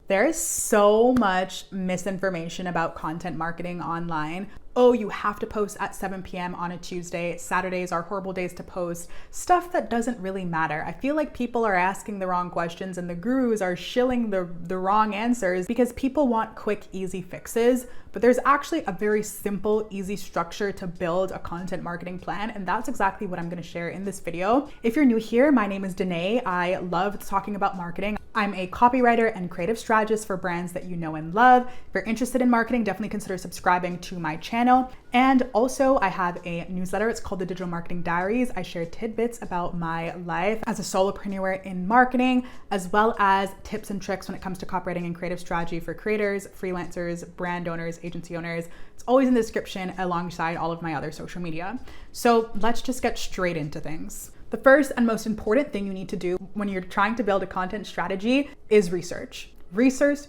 There is so much misinformation about content marketing online. Oh, you have to post at 7 p.m. on a Tuesday. Saturdays are horrible days to post. Stuff that doesn't really matter. I feel like people are asking the wrong questions and the gurus are shilling the wrong answers because people want quick, easy fixes. But there's actually a very simple, easy structure to build a content marketing plan. And that's exactly what I'm going to share in this video. If you're new here, my name is Danae. I love talking about marketing. I'm a copywriter and creative strategist for brands that you know and love. If you're interested in marketing, definitely consider subscribing to my channel. And also I have a newsletter. It's called the Digital Marketing Diaries. I share tidbits about my life as a solopreneur in marketing, as well as tips and tricks when it comes to copywriting and creative strategy for creators, freelancers, brand owners, agency owners. It's always in the description alongside all of my other social media. So let's just get straight into things. The first and most important thing you need to do when you're trying to build a content strategy is research. Research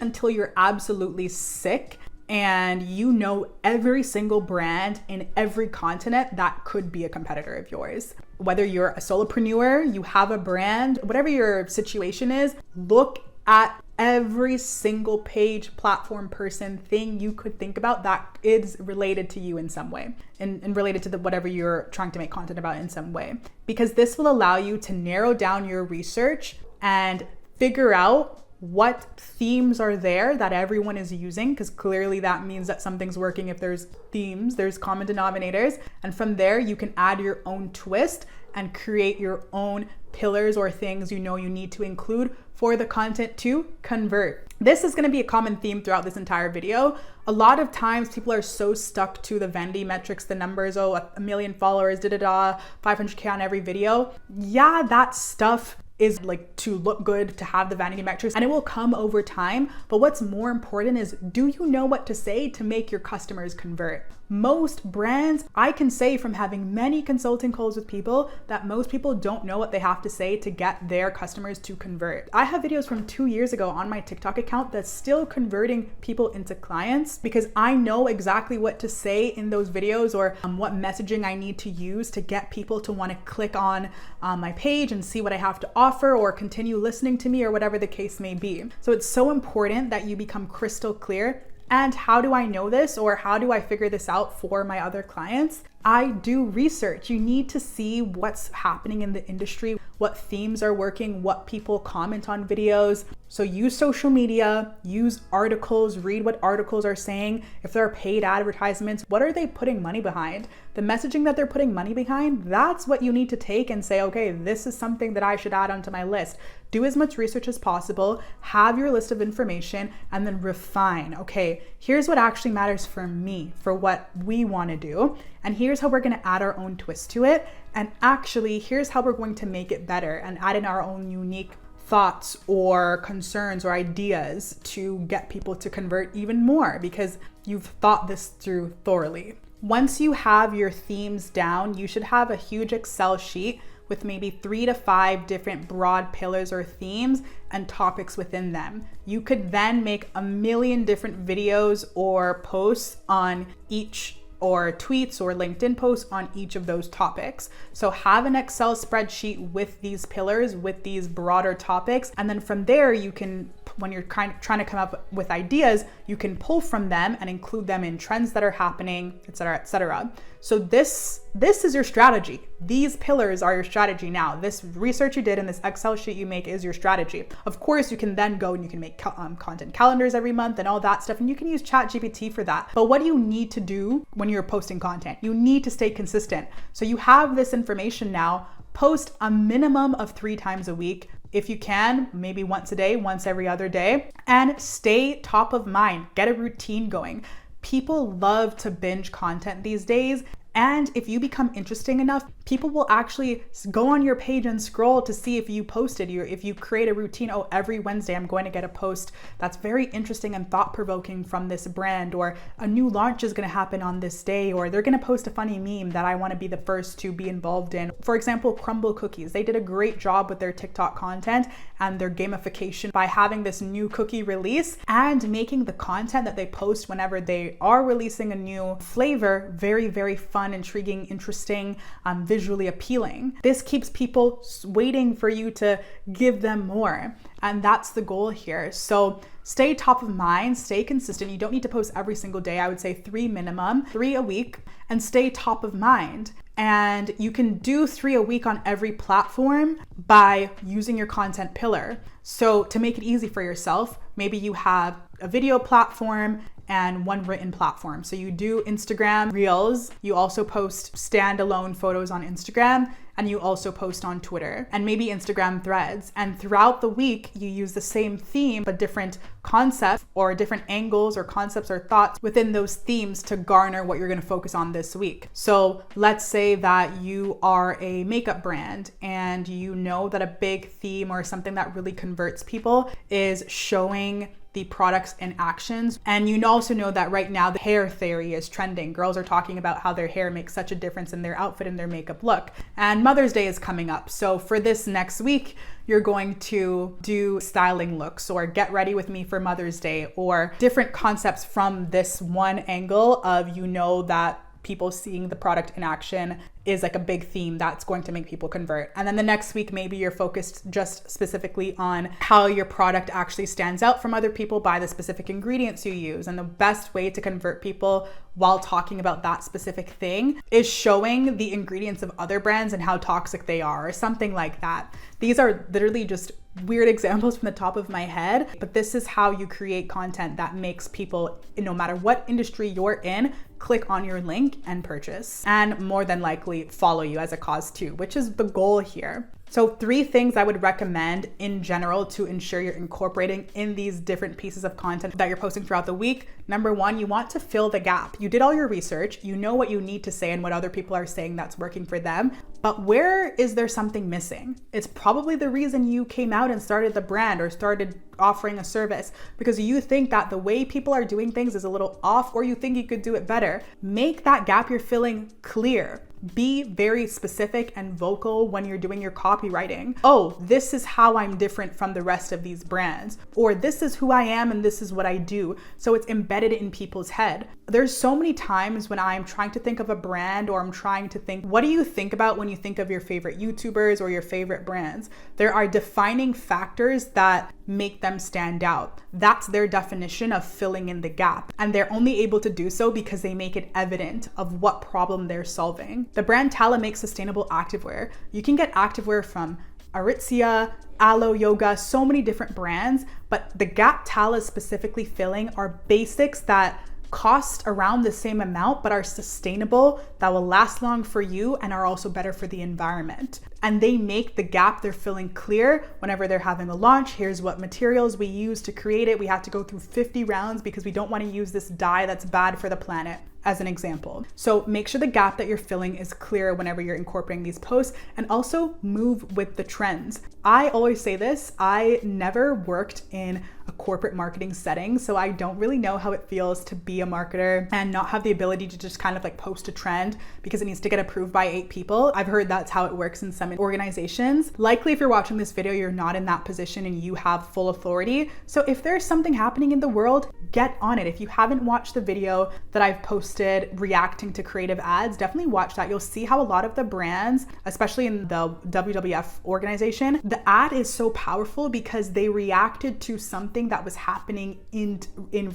until you're absolutely sick and you know every single brand in every continent that could be a competitor of yours. Whether you're a solopreneur, you have a brand, whatever your situation is, look at every single page, platform, person, thing you could think about that is related to you in some way and related to whatever you're trying to make content about in some way. Because this will allow you to narrow down your research and figure out what themes are there that everyone is using, because clearly that means that something's working. If there's themes, there's common denominators. And from there, you can add your own twist and create your own pillars or things you know you need to include for the content to convert. This is going to be a common theme throughout this entire video. A lot of times people are so stuck to the vanity metrics, the numbers, oh, 1 million followers, 500K on every video. Yeah, that stuff is like to look good, to have the vanity metrics, and it will come over time. But what's more important is, do you know what to say to make your customers convert? Most brands, I can say from having many consulting calls with people, that most people don't know what they have to say to get their customers to convert. I have videos from 2 years ago on my TikTok account that's still converting people into clients because I know exactly what to say in those videos or what messaging I need to use to get people to want to click on my page and see what I have to offer or continue listening to me or whatever the case may be. So it's so important that you become crystal clear. And how do I know this, or how do I figure this out for my other clients? I do research. You need to see what's happening in the industry, what themes are working, what people comment on videos. So use social media, use articles, read what articles are saying. If there are paid advertisements, what are they putting money behind? The messaging that they're putting money behind, that's what you need to take and say, okay, this is something that I should add onto my list. Do as much research as possible, have your list of information, and then refine. Okay, here's what actually matters for me, for what we want to do. And here's how we're going to add our own twist to it. And actually, here's how we're going to make it better and add in our own unique thoughts or concerns or ideas to get people to convert even more because you've thought this through thoroughly. Once you have your themes down, you should have a huge Excel sheet with maybe 3 to 5 different broad pillars or themes and topics within them. You could then make 1 million different videos or posts on each, or tweets or LinkedIn posts on each of those topics. So have an Excel spreadsheet with these pillars, with these broader topics. And then from there, you can, when you're trying to come up with ideas, you can pull from them and include them in trends that are happening, et cetera, et cetera. So this is your strategy. These pillars are your strategy now. This research you did and this Excel sheet you make is your strategy. Of course, you can then go and you can make content calendars every month and all that stuff, and you can use ChatGPT for that. But what do you need to do when you're posting content? You need to stay consistent. So you have this information now. Post a minimum of 3 times a week. If you can, maybe once a day, once every other day, and stay top of mind. Get a routine going. People love to binge content these days. And if you become interesting enough, people will actually go on your page and scroll to see if you posted, if you create a routine, oh, every Wednesday I'm going to get a post that's very interesting and thought-provoking from this brand, or a new launch is going to happen on this day, or they're going to post a funny meme that I want to be the first to be involved in. For example, Crumble Cookies. They did a great job with their TikTok content, and their gamification by having this new cookie release and making the content that they post whenever they are releasing a new flavor very, very fun, intriguing, interesting, visually appealing. This keeps people waiting for you to give them more. And that's the goal here. So stay top of mind, stay consistent. You don't need to post every single day. I would say 3 minimum, 3 a week, and stay top of mind. And you can do 3 a week on every platform by using your content pillar. So to make it easy for yourself, maybe you have a video platform and one written platform. So you do Instagram Reels, you also post standalone photos on Instagram, and you also post on Twitter and maybe Instagram Threads. And throughout the week, you use the same theme, but different concepts or different angles or concepts or thoughts within those themes to garner what you're gonna focus on this week. So let's say that you are a makeup brand and you know that a big theme or something that really converts people is showing the products and actions. And you also know that right now the hair theory is trending. Girls are talking about how their hair makes such a difference in their outfit and their makeup look. And Mother's Day is coming up. So for this next week, you're going to do styling looks or get ready with me for Mother's Day or different concepts from this one angle of, you know, that people seeing the product in action is like a big theme that's going to make people convert. And then the next week, maybe you're focused just specifically on how your product actually stands out from other people by the specific ingredients you use. And the best way to convert people while talking about that specific thing is showing the ingredients of other brands and how toxic they are or something like that. These are literally just weird examples from the top of my head, but this is how you create content that makes people, no matter what industry you're in, click on your link and purchase, and more than likely follow you as a cause too, which is the goal here. So 3 things I would recommend in general to ensure you're incorporating in these different pieces of content that you're posting throughout the week. Number 1, you want to fill the gap. You did all your research, you know what you need to say and what other people are saying that's working for them, but where is there something missing? It's probably the reason you came out and started the brand or started offering a service, because you think that the way people are doing things is a little off, or you think you could do it better. Make that gap you're filling clear. Be very specific and vocal when you're doing your copywriting. Oh, this is how I'm different from the rest of these brands, or this is who I am and this is what I do. So it's embedded in people's head. There's so many times when I'm trying to think of a brand, or I'm trying to think, what do you think about when you think of your favorite YouTubers or your favorite brands? There are defining factors that make them stand out. That's their definition of filling in the gap. And they're only able to do so because they make it evident of what problem they're solving. The brand Tala makes sustainable activewear. You can get activewear from Aritzia, Alo Yoga, so many different brands, but the gap Tala is specifically filling are basics that cost around the same amount but are sustainable, that will last long for you and are also better for the environment. And they make the gap they're filling clear whenever they're having a launch. Here's what materials we use to create it. We have to go through 50 rounds because we don't want to use this dye that's bad for the planet, as an example. So make sure the gap that you're filling is clear whenever you're incorporating these posts, and also move with the trends. I always say this, I never worked in a corporate marketing setting, so I don't really know how it feels to be a marketer and not have the ability to just kind of like post a trend because it needs to get approved by 8 people. I've heard that's how it works in some organizations. Likely if you're watching this video, you're not in that position and you have full authority. So if there's something happening in the world, get on it. If you haven't watched the video that I've posted reacting to creative ads, definitely watch that. You'll see how a lot of the brands, especially in the WWF organization, the ad is so powerful because they reacted to something that was happening in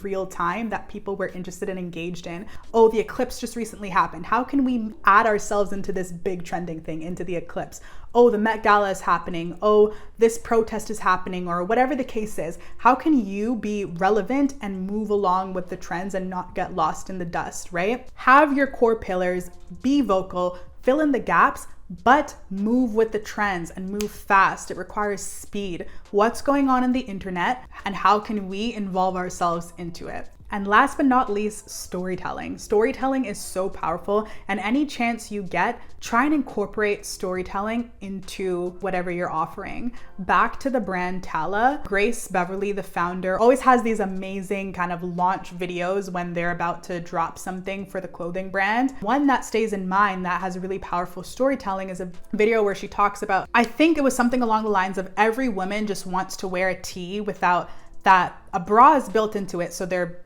real time that people were interested and engaged in. Oh, the eclipse just recently happened. How can we add ourselves into this big trending thing, into the eclipse? Oh, the Met Gala is happening. Oh, this protest is happening, or whatever the case is. How can you be relevant and move along with the trends and not get lost in the dust, right? Have your core pillars, be vocal, fill in the gaps, but move with the trends and move fast. It requires speed. What's going on in the internet and how can we involve ourselves into it? And last but not least, storytelling. Storytelling is so powerful, and any chance you get, try and incorporate storytelling into whatever you're offering. Back to the brand Tala, Grace Beverly, the founder, always has these amazing kind of launch videos when they're about to drop something for the clothing brand. One that stays in mind that has really powerful storytelling is a video where she talks about, I think it was something along the lines of, every woman just wants to wear a tee without that a bra is built into it, so their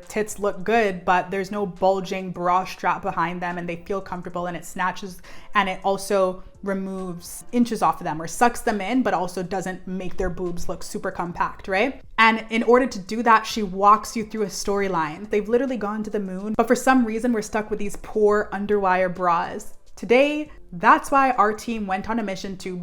tits look good, but there's no bulging bra strap behind them and they feel comfortable, and it snatches and it also removes inches off of them or sucks them in, but also doesn't make their boobs look super compact, right? And in order to do that, she walks you through a storyline. They've literally gone to the moon, but for some reason we're stuck with these poor underwire bras. Today, that's why our team went on a mission to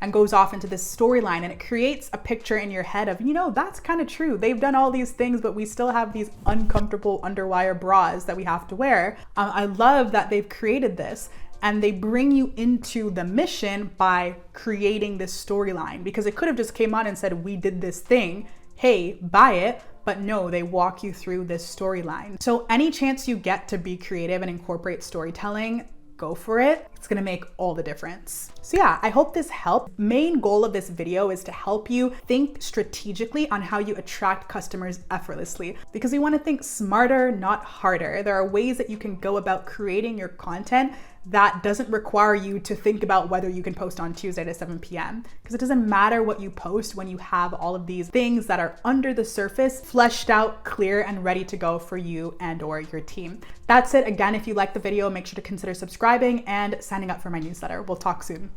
and goes off into this storyline, and it creates a picture in your head of, that's kind of true. They've done all these things, but we still have these uncomfortable underwire bras that we have to wear. I love that they've created this, and they bring you into the mission by creating this storyline, because it could have just came on and said, we did this thing, hey, buy it. But no, they walk you through this storyline. So any chance you get to be creative and incorporate storytelling, go for it. It's gonna make all the difference. So yeah, I hope this helped. Main goal of this video is to help you think strategically on how you attract customers effortlessly, because we wanna think smarter, not harder. There are ways that you can go about creating your content that doesn't require you to think about whether you can post on Tuesday at 7 p.m. Because it doesn't matter what you post when you have all of these things that are under the surface, fleshed out, clear, and ready to go for you and or your team. That's it. Again, if you like the video, make sure to consider subscribing and signing up for my newsletter. We'll talk soon.